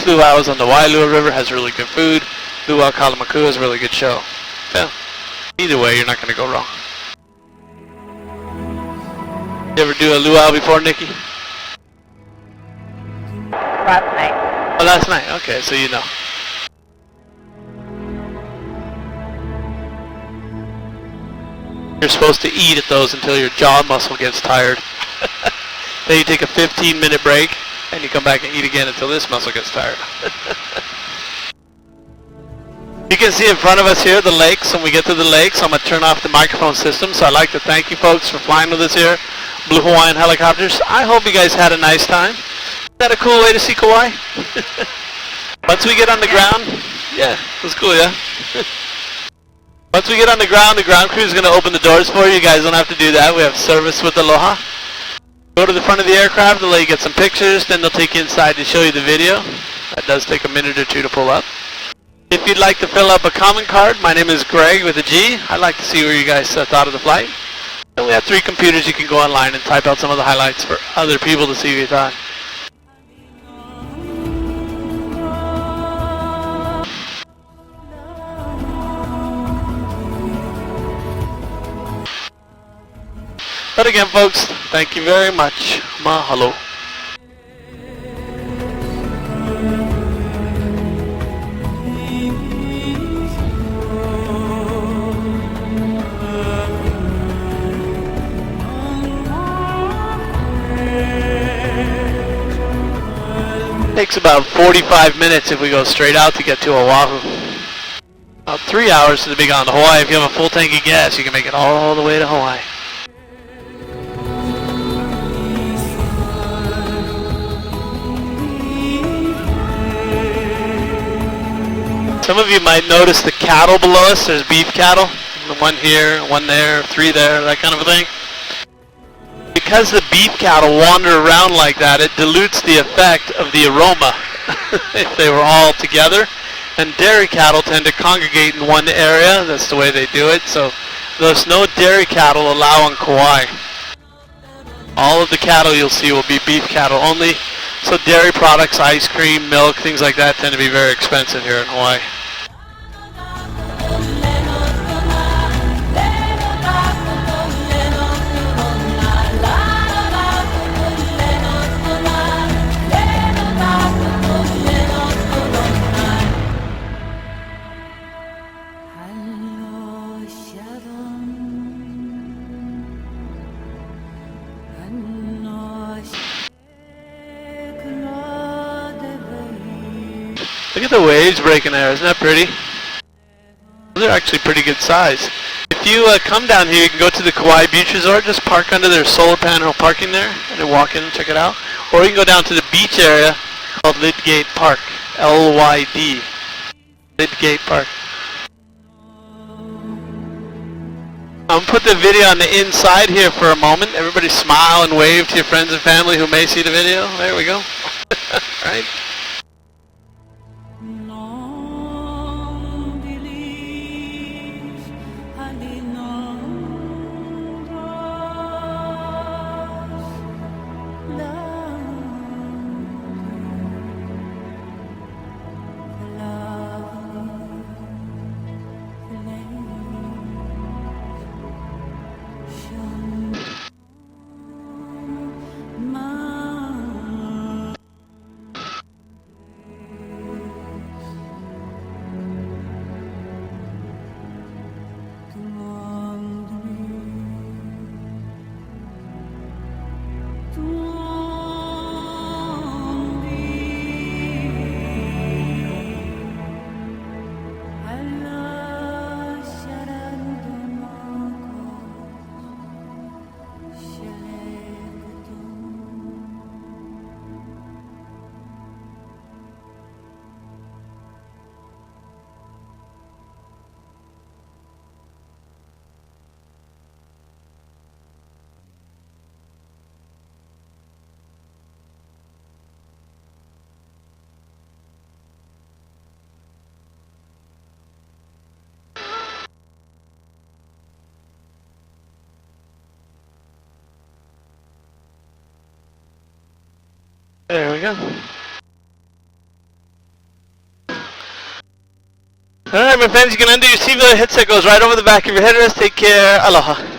luau is on the Wailua River, has really good food. Luau Kalamaku is a really good show. Yeah. Either way, you're not going to go wrong. You ever do a luau before, Nikki? Last night. Oh, last night. Okay, so you know. You're supposed to eat at those until your jaw muscle gets tired. Then you take a 15-minute break, and you come back and eat again until this muscle gets tired. You can see in front of us here the lakes. When we get to the lakes, I'm going to turn off the microphone system. So I'd like to thank you folks for flying with us here. Blue Hawaiian Helicopters. I hope you guys had a nice time. Is that a cool way to see Kauai? Once we get on the ground, yeah, it was cool, yeah? Once we get on the ground crew is going to open the doors for you. You guys don't have to do that. We have service with Aloha. Go to the front of the aircraft, they'll let you get some pictures, then they'll take you inside to show you the video. That does take a minute or two to pull up. If you'd like to fill up a comment card, my name is Greg with a G. I'd like to see where you guys thought of the flight. And we have 3 computers. You can go online and type out some of the highlights for other people to see what you thought. But again, folks, thank you very much. Mahalo. Takes about 45 minutes if we go straight out to get to Oahu. About 3 hours to the Big Island of Hawaii. If you have a full tank of gas, you can make it all the way to Hawaii. Some of you might notice the cattle below us. There's beef cattle. One here, one there, 3 there, that kind of a thing. Because the beef cattle wander around like that, it dilutes the effect of the aroma if they were all together. And dairy cattle tend to congregate in one area. That's the way they do it. So there's no dairy cattle allowed on Kauai. All of the cattle you'll see will be beef cattle only. So dairy products, ice cream, milk, things like that tend to be very expensive here in Hawaii. Look at the waves breaking there, isn't that pretty? They're actually pretty good size. If you come down here, you can go to the Kauai Beach Resort, just park under their solar panel parking there, and then walk in and check it out. Or you can go down to the beach area called Lydgate Park, L-Y-D, Lydgate Park. I'm going to put the video on the inside here for a moment. Everybody smile and wave to your friends and family who may see the video. There we go. Right? There we go. Alright, my friends, you can undo your seatbelt. Headset goes right over the back of your headrest. Take care. Aloha.